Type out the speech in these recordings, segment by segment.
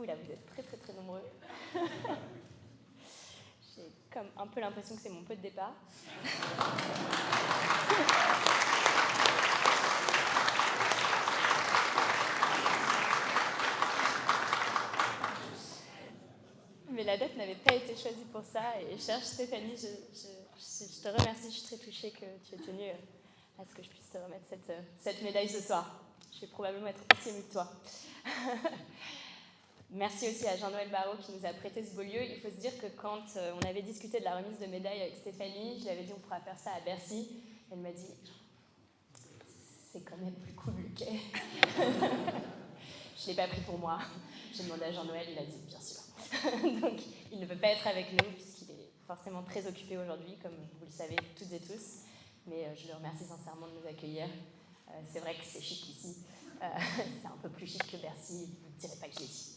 Ouh là, vous êtes très très très nombreux. J'ai comme un peu l'impression que c'est mon pot de départ. Mais la date n'avait pas été choisie pour ça. Et chère Stéphanie, je te remercie, je suis très touchée que tu aies tenu à ce que je puisse te remettre cette médaille ce soir. Je vais probablement être aussi émue que toi. Merci aussi à Jean-Noël Barrault qui nous a prêté ce beau lieu. Il faut se dire que quand on avait discuté de la remise de médaille avec Stéphanie, je lui avais dit on pourra faire ça à Bercy. Elle m'a dit c'est quand même plus cool le quai. Je ne l'ai pas pris pour moi. J'ai demandé à Jean-Noël, il a dit bien sûr. Donc il ne peut pas être avec nous puisqu'il est forcément très occupé aujourd'hui, comme vous le savez toutes et tous. Mais je le remercie sincèrement de nous accueillir. C'est vrai que c'est chic ici. C'est un peu plus chic que Bercy, vous ne direz pas que je l'ai dit.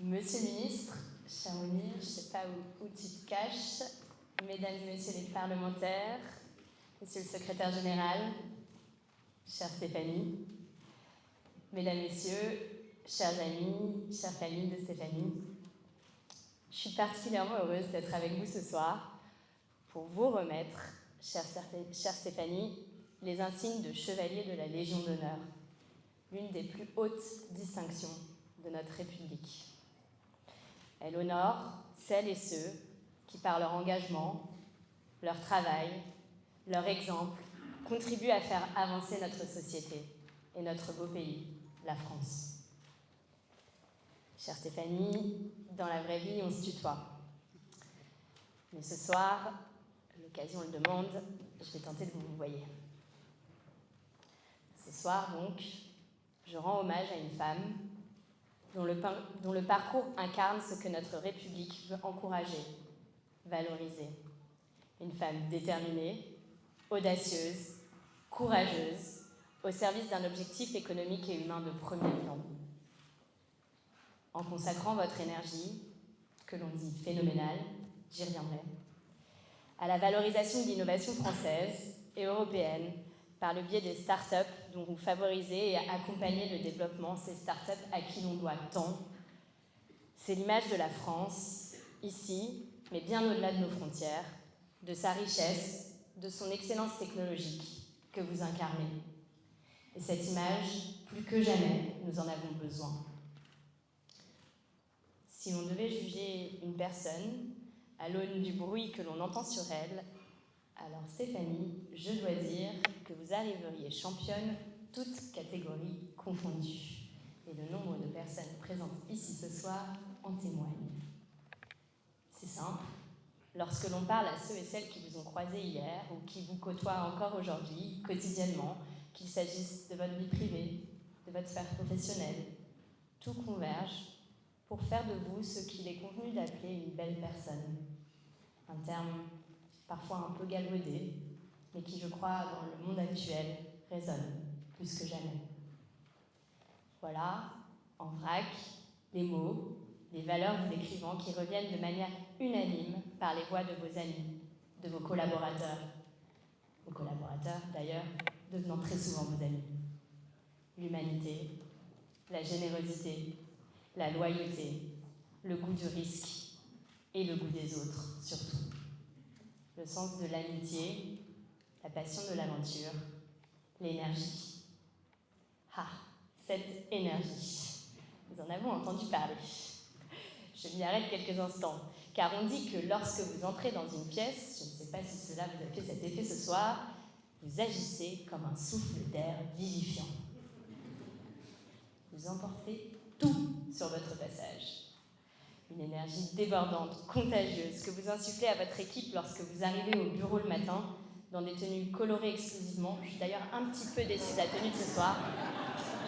Monsieur le ministre, cher Mounir, je ne sais pas où tu te caches, mesdames et messieurs les parlementaires, monsieur le secrétaire général, chère Stéphanie, mesdames, messieurs, chers amis, chère famille de Stéphanie, je suis particulièrement heureuse d'être avec vous ce soir pour vous remettre, chère Stéphanie, les insignes de chevalier de la Légion d'honneur, l'une des plus hautes distinctions de notre République. Elle honore celles et ceux qui, par leur engagement, leur travail, leur exemple, contribuent à faire avancer notre société et notre beau pays, la France. Chère Stéphanie, dans la vraie vie, on se tutoie. Mais ce soir, l'occasion le demande, je vais tenter de vous voyer. Ce soir, donc, je rends hommage à une femme dont le parcours incarne ce que notre République veut encourager, valoriser. Une femme déterminée, audacieuse, courageuse, au service d'un objectif économique et humain de premier plan. En consacrant votre énergie, que l'on dit phénoménale, j'y reviendrai, à la valorisation de l'innovation française et européenne par le biais des start-up dont vous favorisez et accompagnez le développement, ces start-up à qui l'on doit tant. C'est l'image de la France, ici, mais bien au-delà de nos frontières, de sa richesse, de son excellence technologique que vous incarnez. Et cette image, plus que jamais, nous en avons besoin. Si l'on devait juger une personne à l'aune du bruit que l'on entend sur elle, alors Stéphanie, je dois dire que vous arriveriez championne, toutes catégories confondues. Et le nombre de personnes présentes ici ce soir en témoigne. C'est simple, lorsque l'on parle à ceux et celles qui vous ont croisé hier ou qui vous côtoient encore aujourd'hui, quotidiennement, qu'il s'agisse de votre vie privée, de votre sphère professionnelle, tout converge pour faire de vous ce qu'il est convenu d'appeler une belle personne. Un terme parfois un peu galvaudé, mais qui, je crois, dans le monde actuel, résonne plus que jamais. Voilà, en vrac, les mots, les valeurs vous décrivant qui reviennent de manière unanime par les voix de vos amis, de vos collaborateurs. Vos collaborateurs, d'ailleurs, devenant très souvent vos amis. L'humanité, la générosité, la loyauté, le goût du risque et le goût des autres, surtout. Le sens de l'amitié, la passion de l'aventure, l'énergie. Ah, cette énergie, nous en avons entendu parler. Je m'y arrête quelques instants, car on dit que lorsque vous entrez dans une pièce, je ne sais pas si cela vous a fait cet effet ce soir, vous agissez comme un souffle d'air vivifiant. Vous emportez tout sur votre passage. Une énergie débordante, contagieuse, que vous insufflez à votre équipe lorsque vous arrivez au bureau le matin, dans des tenues colorées exclusivement. Je suis d'ailleurs un petit peu déçue de la tenue de ce soir,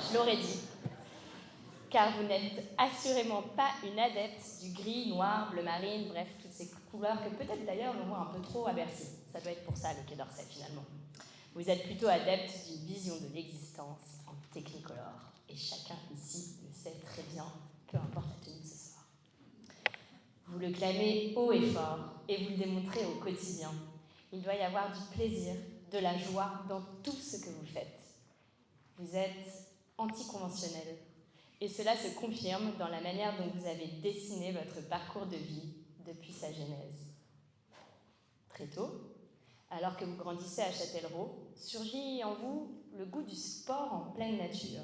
je l'aurais dit, car vous n'êtes assurément pas une adepte du gris, noir, bleu marine, bref, toutes ces couleurs que peut-être d'ailleurs l'on voit un peu trop à Bercy. Ça doit être pour ça le Quai d'Orsay finalement. Vous êtes plutôt adepte d'une vision de l'existence en technicolore. Et chacun ici le sait très bien, peu importe la tenue de ce soir. Vous le clamez haut et fort et vous le démontrez au quotidien. Il doit y avoir du plaisir, de la joie dans tout ce que vous faites. Vous êtes anticonventionnel, Et cela se confirme dans la manière dont vous avez dessiné votre parcours de vie depuis sa genèse. Très tôt, alors que vous grandissez à Châtellerault, surgit en vous le goût du sport en pleine nature.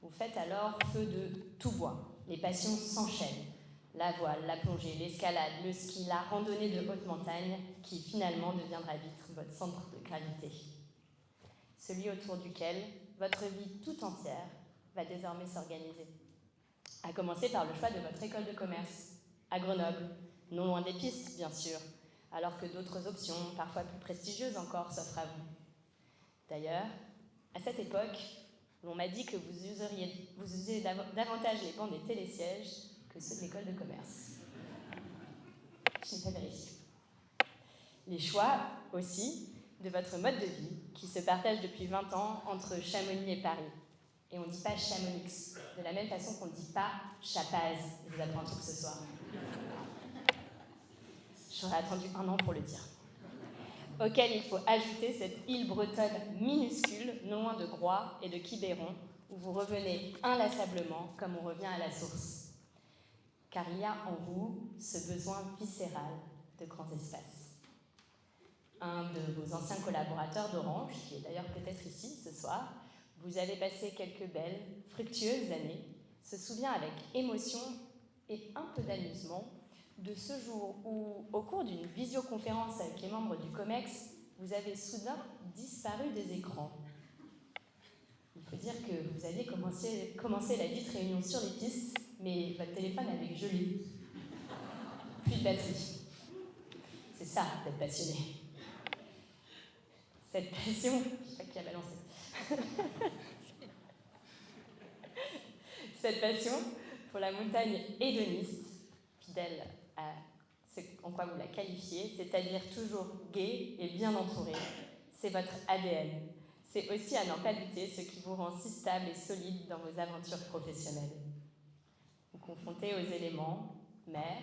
Vous faites alors feu de tout bois. Les passions s'enchaînent. La voile, la plongée, l'escalade, le ski, la randonnée de haute montagne, qui finalement deviendra vite votre centre de gravité. Celui autour duquel votre vie tout entière va désormais s'organiser. À commencer par le choix de votre école de commerce, à Grenoble, non loin des pistes, bien sûr, alors que d'autres options, parfois plus prestigieuses encore, s'offrent à vous. D'ailleurs, à cette époque, on m'a dit que vous usiez davantage les bancs des télésièges que ceux de l'école de commerce. Je n'ai pas vérifié. Les choix, aussi, de votre mode de vie, qui se partage depuis 20 ans entre Chamonix et Paris. Et on ne dit pas Chamonix, de la même façon qu'on ne dit pas Chapaz. Je vous apprends un truc ce soir. J'aurais attendu 1 an pour le dire. Auquel il faut ajouter cette île bretonne minuscule, non loin de Groix et de Quiberon, où vous revenez inlassablement comme on revient à la source. Car il y a en vous ce besoin viscéral de grands espaces. Un de vos anciens collaborateurs d'Orange, qui est d'ailleurs peut-être ici ce soir, vous avez passé quelques belles, fructueuses années, se souvient avec émotion et un peu d'amusement de ce jour où, au cours d'une visioconférence avec les membres du COMEX, vous avez soudain disparu des écrans. Il faut dire que vous aviez commencé la dite réunion sur les pistes, mais votre téléphone avait gelé. Plus de batterie. C'est ça, d'être passionné. Cette passion, je ne sais pas qui a balancé. Cette passion pour la montagne hédoniste, fidèle à ce en quoi vous la qualifiez, c'est-à-dire toujours gai et bien entouré, c'est votre ADN. C'est aussi à n'en pas douter ce qui vous rend si stable et solide dans vos aventures professionnelles. Vous confrontez aux éléments, mer,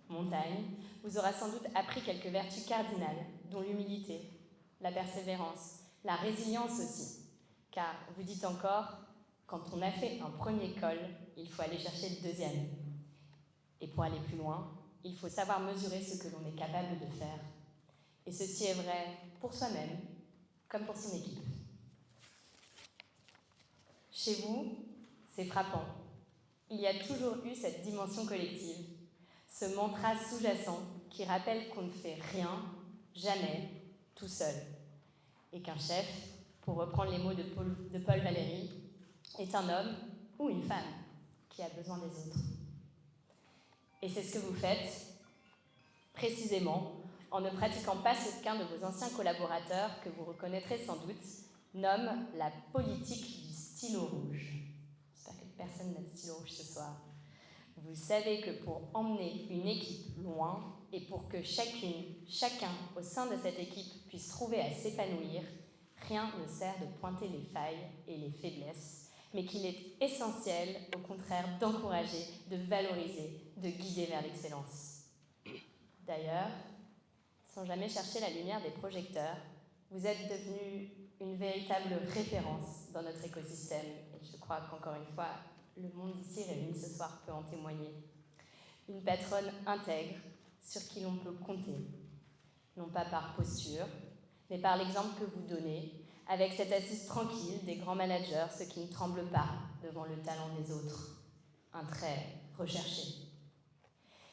montagne, vous aura sans doute appris quelques vertus cardinales, dont l'humilité, la persévérance, la résilience aussi. Car vous dites encore, quand on a fait un premier col, il faut aller chercher le deuxième. Et pour aller plus loin, il faut savoir mesurer ce que l'on est capable de faire. Et ceci est vrai pour soi-même, comme pour son équipe. Chez vous, c'est frappant. Il y a toujours eu cette dimension collective, ce mantra sous-jacent qui rappelle qu'on ne fait rien, jamais, tout seul. Et qu'un chef, pour reprendre les mots de Paul Valéry, est un homme ou une femme qui a besoin des autres. Et c'est ce que vous faites, précisément, en ne pratiquant pas ce qu'un de vos anciens collaborateurs, que vous reconnaîtrez sans doute, nomme la politique du stylo rouge. J'espère que personne n'a de stylo rouge ce soir. Vous savez que pour emmener une équipe loin et pour que chacun au sein de cette équipe puisse trouver à s'épanouir, rien ne sert de pointer les failles et les faiblesses, mais qu'il est essentiel, au contraire, d'encourager, de valoriser, de guider vers l'excellence. D'ailleurs, sans jamais chercher la lumière des projecteurs, vous êtes devenu une véritable référence dans notre écosystème. Et je crois qu'encore une fois, le monde ici réuni ce soir peut en témoigner. Une patronne intègre sur qui l'on peut compter, non pas par posture, mais par l'exemple que vous donnez, avec cette assise tranquille des grands managers, ceux qui ne tremblent pas devant le talent des autres. Un trait recherché.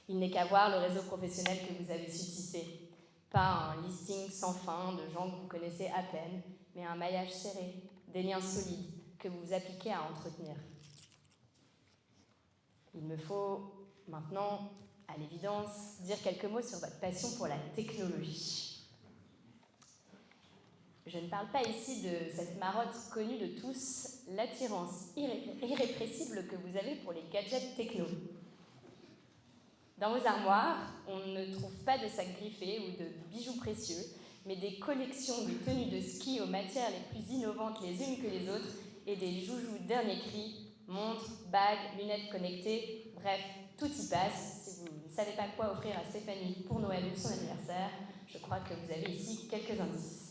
Il n'est qu'à voir le réseau professionnel que vous avez su tisser. Pas un listing sans fin de gens que vous connaissez à peine, mais un maillage serré, des liens solides que vous vous appliquez à entretenir. Il me faut maintenant, à l'évidence, dire quelques mots sur votre passion pour la technologie. Je ne parle pas ici de cette marotte connue de tous, l'attirance irrépressible que vous avez pour les gadgets techno. Dans vos armoires, on ne trouve pas de sacs griffés ou de bijoux précieux, mais des collections de tenues de ski aux matières les plus innovantes les unes que les autres et des joujoux dernier cri, montres, bagues, lunettes connectées, bref, tout y passe. Si vous ne savez pas quoi offrir à Stéphanie pour Noël ou son anniversaire, je crois que vous avez ici quelques indices.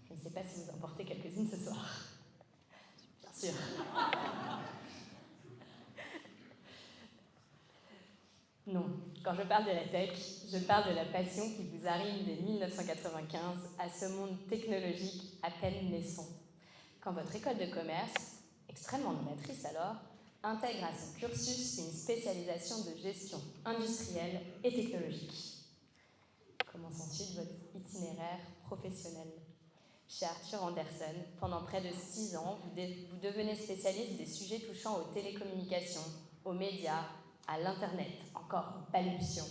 Je ne sais pas si vous en portez quelques-unes ce soir. Bien sûr. Quand je parle de la tech, je parle de la passion qui vous arrive dès 1995 à ce monde technologique à peine naissant. Quand votre école de commerce, extrêmement novatrice alors, intègre à son cursus une spécialisation de gestion industrielle et technologique. Commence ensuite votre itinéraire professionnel. Chez Arthur Andersen, pendant près de 6 ans, vous devenez spécialiste des sujets touchant aux télécommunications, aux médias, à l'Internet, encore en balbutiant.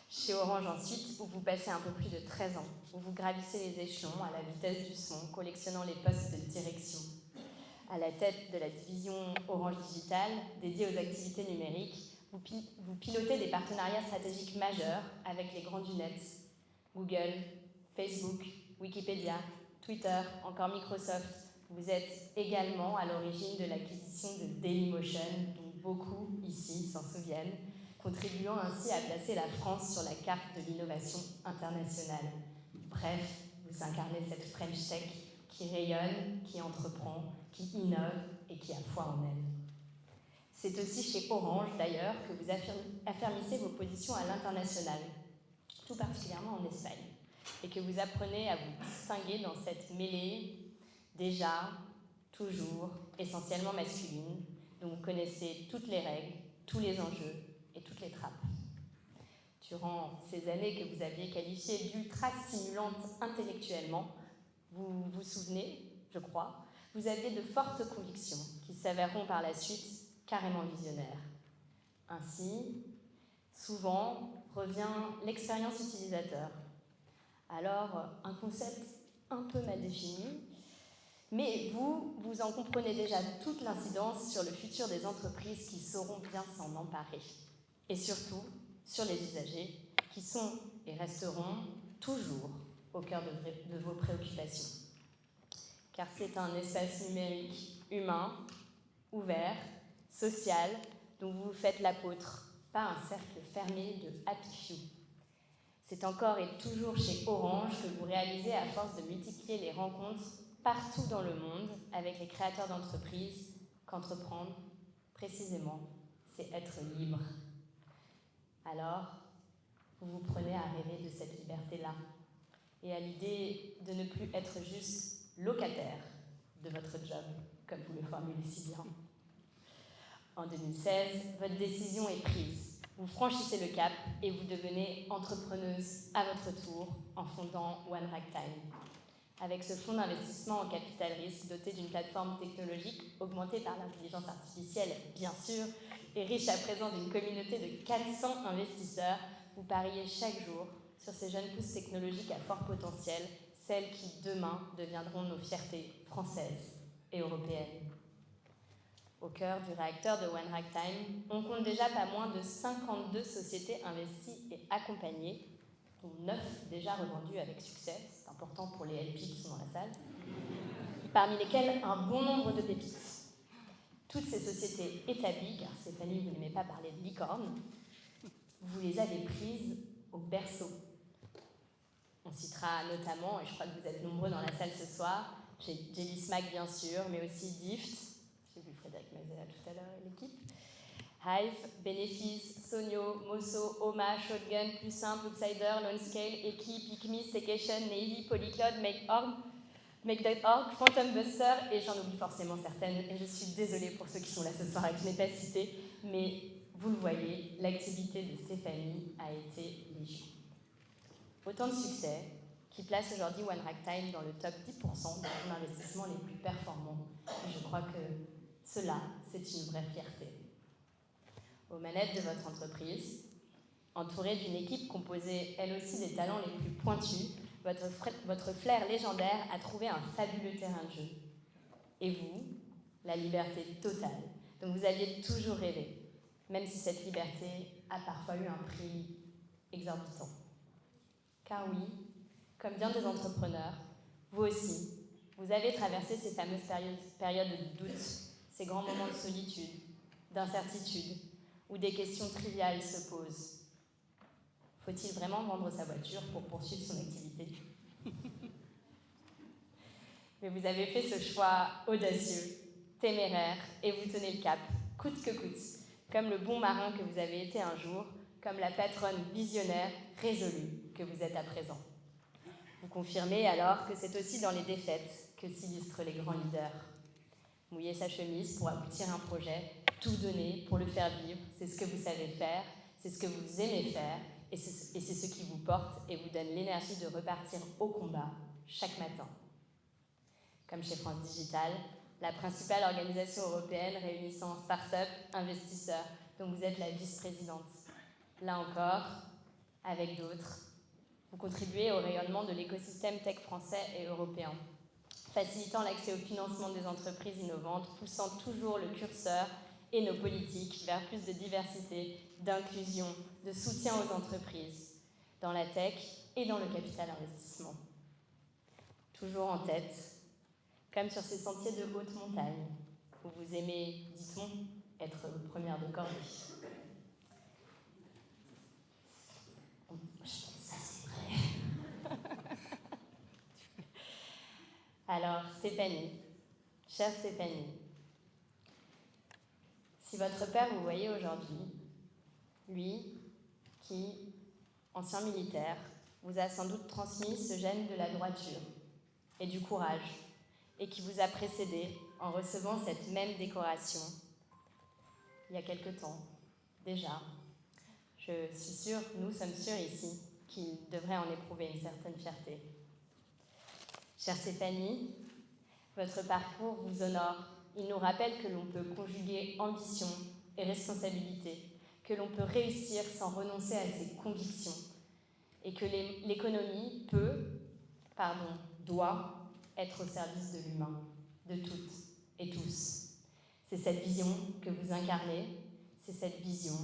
Chez Orange ensuite, où vous passez un peu plus de 13 ans, où vous gravissez les échelons à la vitesse du son, collectionnant les postes de direction. À la tête de la division Orange Digital, dédiée aux activités numériques, vous pilotez des partenariats stratégiques majeurs avec les grands du net, Google, Facebook, Wikipédia, Twitter, encore Microsoft. Vous êtes également à l'origine de l'acquisition de Dailymotion, dont beaucoup ici s'en souviennent, contribuant ainsi à placer la France sur la carte de l'innovation internationale. Bref, vous incarnez cette French Tech qui rayonne, qui entreprend, qui innove et qui a foi en elle. C'est aussi chez Orange, d'ailleurs, que vous affermissez vos positions à l'international, tout particulièrement en Espagne, et que vous apprenez à vous distinguer dans cette mêlée, déjà, toujours, essentiellement masculine, dont vous connaissez toutes les règles, tous les enjeux et toutes les trappes. Durant ces années que vous aviez qualifiées d'ultra stimulantes intellectuellement, vous vous souvenez, je crois, vous aviez de fortes convictions qui s'avéreront par la suite carrément visionnaires. Ainsi, souvent revient l'expérience utilisateur. Alors, un concept un peu mal défini, mais vous en comprenez déjà toute l'incidence sur le futur des entreprises qui sauront bien s'en emparer. Et surtout, sur les usagers, qui sont et resteront toujours au cœur de vos préoccupations. Car c'est un espace numérique humain, ouvert, social, dont vous vous faites l'apôtre, pas un cercle fermé de happy few. C'est encore et toujours chez Orange que vous réalisez, à force de multiplier les rencontres partout dans le monde avec les créateurs d'entreprises, qu'entreprendre, précisément, c'est être libre. Alors, vous vous prenez à rêver de cette liberté-là et à l'idée de ne plus être juste locataire de votre job, comme vous le formulez si bien. En 2016, votre décision est prise. Vous franchissez le cap et vous devenez entrepreneuse à votre tour en fondant One Ragtime. Avec ce fonds d'investissement en capital risque doté d'une plateforme technologique augmentée par l'intelligence artificielle, bien sûr, et riche à présent d'une communauté de 400 investisseurs, vous pariez chaque jour sur ces jeunes pousses technologiques à fort potentiel, celles qui, demain, deviendront nos fiertés françaises et européennes. Au cœur du réacteur de One Ragtime, on compte déjà pas moins de 52 sociétés investies et accompagnées, dont 9 déjà revendues avec succès, c'est important pour les LP qui sont dans la salle, parmi lesquelles un bon nombre de pépites. Toutes ces sociétés établies, car Stéphanie, vous n'aimez pas parler de licorne, vous les avez prises au berceau. On citera notamment, et je crois que vous êtes nombreux dans la salle ce soir, Jelly Smack bien sûr, mais aussi Dift, j'ai vu Frédéric Mazella tout à l'heure et l'équipe, Hive, Bénéfice, Sonio, Mosso, Oma, Shotgun, Plus Simple, Upsider, Lonescale, Eki, Picme, Staycation, Navy, Polycloud, Make.org, Phantom Buster, et j'en oublie forcément certaines, et je suis désolée pour ceux qui sont là ce soir et que je n'ai pas cité, mais vous le voyez, l'activité de Stéphanie a été légion. Autant de succès qui place aujourd'hui One Ragtime dans le top 10% des fonds d'investissement les plus performants. Et je crois que cela, c'est une vraie fierté. Aux manettes de votre entreprise, entourée d'une équipe composée elle aussi des talents les plus pointus, votre flair légendaire a trouvé un fabuleux terrain de jeu. Et vous, la liberté totale dont vous aviez toujours rêvé, même si cette liberté a parfois eu un prix exorbitant. Car oui, comme bien des entrepreneurs, vous aussi, vous avez traversé ces fameuses périodes de doute, ces grands moments de solitude, d'incertitude, où des questions triviales se posent. Faut-il vraiment vendre sa voiture pour poursuivre son activité ? Mais vous avez fait ce choix audacieux, téméraire, et vous tenez le cap, coûte que coûte, comme le bon marin que vous avez été un jour, comme la patronne visionnaire, résolue que vous êtes à présent. Vous confirmez alors que c'est aussi dans les défaites que s'illustrent les grands leaders. Mouiller sa chemise pour aboutir un projet, tout donner pour le faire vivre, c'est ce que vous savez faire, c'est ce que vous aimez faire, et c'est ce qui vous porte et vous donne l'énergie de repartir au combat chaque matin. Comme chez France Digital, la principale organisation européenne réunissant start-up, investisseurs, dont vous êtes la vice-présidente. Là encore, avec d'autres, vous contribuez au rayonnement de l'écosystème tech français et européen, facilitant l'accès au financement des entreprises innovantes, poussant toujours le curseur et nos politiques vers plus de diversité, d'inclusion, de soutien aux entreprises, dans la tech et dans le capital investissement. Toujours en tête, comme sur ces sentiers de haute montagne, où vous aimez, dit-on, être première de cordée. Ça, c'est vrai. Alors, Stéphanie, chère Stéphanie, si votre père vous voyait aujourd'hui, lui, qui, ancien militaire, vous a sans doute transmis ce gène de la droiture et du courage, et qui vous a précédé en recevant cette même décoration, il y a quelque temps, déjà, je suis sûre, nous sommes sûrs ici, qu'il devrait en éprouver une certaine fierté. Chère Stéphanie, votre parcours vous honore. Il nous rappelle que l'on peut conjuguer ambition et responsabilité, que l'on peut réussir sans renoncer à ses convictions, et que l'économie doit être au service de l'humain, de toutes et tous. C'est cette vision que vous incarnez, c'est cette vision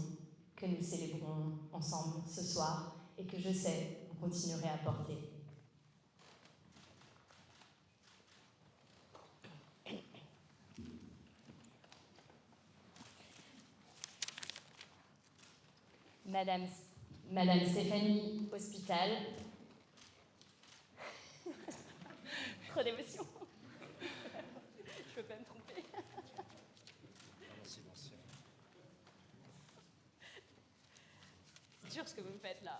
que nous célébrons ensemble ce soir et que je sais vous continuerez à porter. Madame Stéphanie Hospital. Trop d'émotion. Je peux pas me tromper. C'est dur ce que vous me faites là.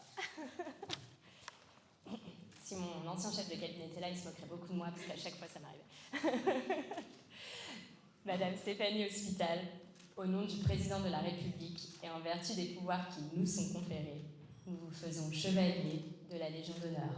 Si mon ancien chef de cabinet était là, il se moquerait beaucoup de moi parce qu'à chaque fois ça m'arrivait. Madame Stéphanie Hospital, au nom du président de la République et en vertu des pouvoirs qui nous sont conférés, nous vous faisons chevalier de la Légion d'honneur.